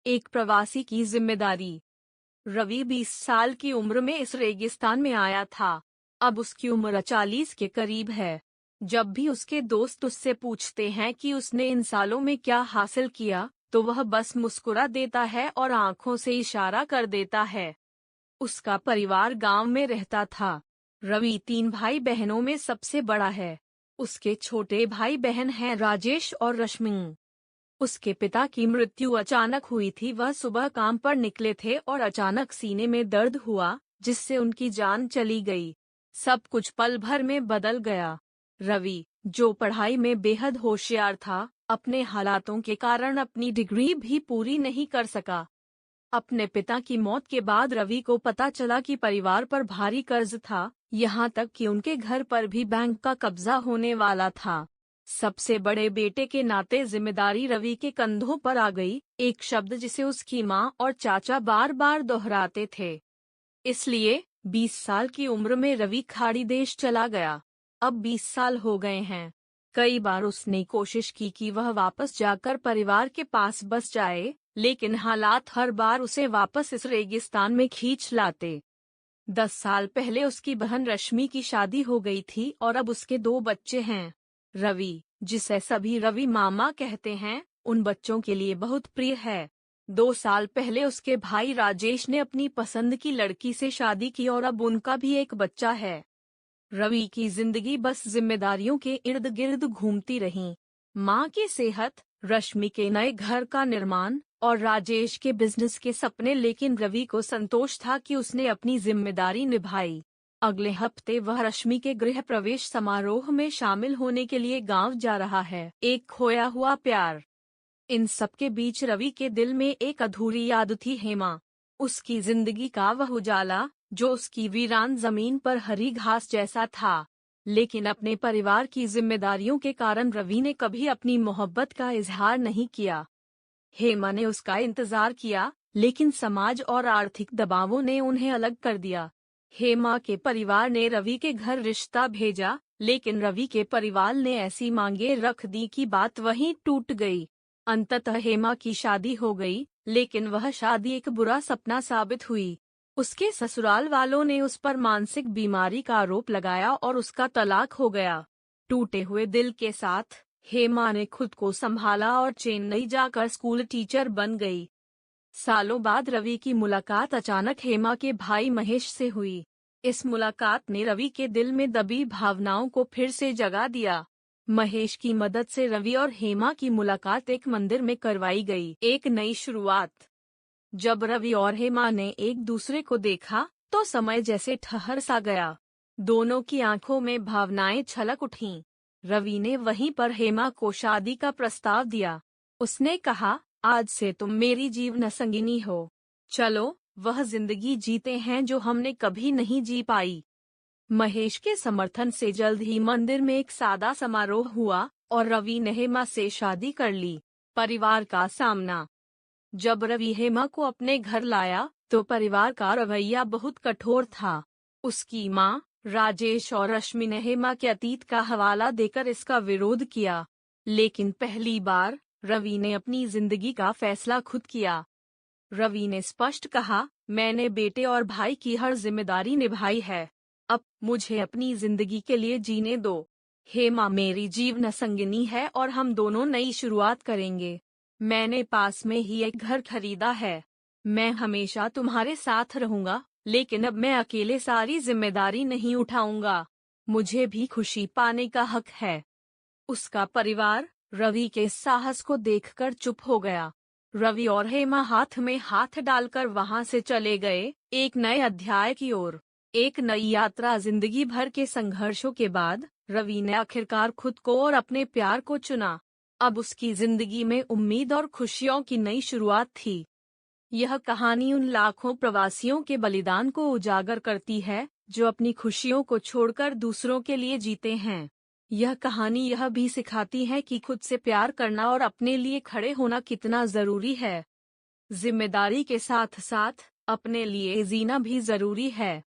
एक प्रवासी की जिम्मेदारी। रवि 20 साल की उम्र में इस रेगिस्तान में आया था। अब उसकी उम्र 40 के करीब है। जब भी उसके दोस्त उससे पूछते हैं कि उसने इन सालों में क्या हासिल किया, तो वह बस मुस्कुरा देता है और आंखों से इशारा कर देता है। उसका परिवार गांव में रहता था। रवि 3 भाई बहनों में सबसे बड़ा है। उसके छोटे भाई बहन हैं राजेश और रश्मि। उसके पिता की मृत्यु अचानक हुई थी। वह सुबह काम पर निकले थे और अचानक सीने में दर्द हुआ, जिससे उनकी जान चली गई। सब कुछ पल भर में बदल गया। रवि, जो पढ़ाई में बेहद होशियार था, अपने हालातों के कारण अपनी डिग्री भी पूरी नहीं कर सका। अपने पिता की मौत के बाद रवि को पता चला कि परिवार पर भारी कर्ज था, यहाँ तक कि उनके घर पर भी बैंक का कब्जा होने वाला था। सबसे बड़े बेटे के नाते जिम्मेदारी रवि के कंधों पर आ गई, एक शब्द जिसे उसकी माँ और चाचा बार बार दोहराते थे। इसलिए 20 साल की उम्र में रवि खाड़ी देश चला गया। अब 20 साल हो गए हैं। कई बार उसने कोशिश की कि वह वापस जाकर परिवार के पास बस जाए, लेकिन हालात हर बार उसे वापस इस रेगिस्तान में खींच लाते। 10 साल पहले उसकी बहन रश्मि की शादी हो गई थी और अब उसके 2 बच्चे हैं। रवि, जिसे सभी रवि मामा कहते हैं, उन बच्चों के लिए बहुत प्रिय है। 2 साल पहले उसके भाई राजेश ने अपनी पसंद की लड़की से शादी की और अब उनका भी एक बच्चा है। रवि की जिंदगी बस जिम्मेदारियों के इर्द गिर्द घूमती रही। माँ की सेहत, रश्मि के नए घर का निर्माण और राजेश के बिजनेस के सपने, लेकिन रवि को संतोष था कि उसने अपनी जिम्मेदारी निभाई। अगले हफ्ते वह रश्मि के गृह प्रवेश समारोह में शामिल होने के लिए गांव जा रहा है। एक खोया हुआ प्यार। इन सब के बीच रवि के दिल में एक अधूरी याद थी, हेमा। उसकी जिंदगी का वह उजाला, जो उसकी वीरान जमीन पर हरी घास जैसा था। लेकिन अपने परिवार की जिम्मेदारियों के कारण रवि ने कभी अपनी मोहब्बत का इजहार नहीं किया। हेमा ने उसका इंतजार किया, लेकिन समाज और आर्थिक दबावों ने उन्हें अलग कर दिया। हेमा के परिवार ने रवि के घर रिश्ता भेजा, लेकिन रवि के परिवार ने ऐसी मांगे रख दी कि बात वहीं टूट गई। अंततः हेमा की शादी हो गई, लेकिन वह शादी एक बुरा सपना साबित हुई। उसके ससुराल वालों ने उस पर मानसिक बीमारी का आरोप लगाया और उसका तलाक हो गया। टूटे हुए दिल के साथ हेमा ने खुद को संभाला और चेन्नई जाकर स्कूल टीचर बन गई। सालों बाद रवि की मुलाकात अचानक हेमा के भाई महेश से हुई। इस मुलाकात ने रवि के दिल में दबी भावनाओं को फिर से जगा दिया। महेश की मदद से रवि और हेमा की मुलाकात एक मंदिर में करवाई गई, एक नई शुरुआत। जब रवि और हेमा ने एक दूसरे को देखा, तो समय जैसे ठहर सा गया। दोनों की आंखों में भावनाएं छलक उठीं। रवि ने वहीं पर हेमा को शादी का प्रस्ताव दिया। उसने कहा, आज से तुम मेरी जीवन संगिनी हो। चलो, वह जिंदगी जीते हैं जो हमने कभी नहीं जी पाई। महेश के समर्थन से जल्द ही मंदिर में एक सादा समारोह हुआ और रवि ने हेमा से शादी कर ली। परिवार का सामना। जब रवि हेमा को अपने घर लाया, तो परिवार का रवैया बहुत कठोर था। उसकी माँ, राजेश और रश्मि ने हेमा के अतीत का हवाला देकर इसका विरोध किया। लेकिन पहली बार रवि ने अपनी जिंदगी का फैसला खुद किया। रवि ने स्पष्ट कहा, मैंने बेटे और भाई की हर जिम्मेदारी निभाई है। अब मुझे अपनी जिंदगी के लिए जीने दो। हेमा मेरी जीवन संगिनी है और हम दोनों नई शुरुआत करेंगे। मैंने पास में ही एक घर खरीदा है। मैं हमेशा तुम्हारे साथ रहूंगा, लेकिन अब मैं अकेले सारी जिम्मेदारी नहीं उठाऊंगा। मुझे भी खुशी पाने का हक है। उसका परिवार रवि के साहस को देखकर चुप हो गया। रवि और हेमा हाथ में हाथ डालकर वहां से चले गए, एक नए अध्याय की ओर। एक नई यात्रा। जिंदगी भर के संघर्षों के बाद रवि ने आखिरकार खुद को और अपने प्यार को चुना। अब उसकी जिंदगी में उम्मीद और खुशियों की नई शुरुआत थी। यह कहानी उन लाखों प्रवासियों के बलिदान को उजागर करती है, जो अपनी खुशियों को छोड़कर दूसरों के लिए जीते हैं। यह कहानी यह भी सिखाती है कि खुद से प्यार करना और अपने लिए खड़े होना कितना जरूरी है। जिम्मेदारी के साथ साथ अपने लिए जीना भी जरूरी है।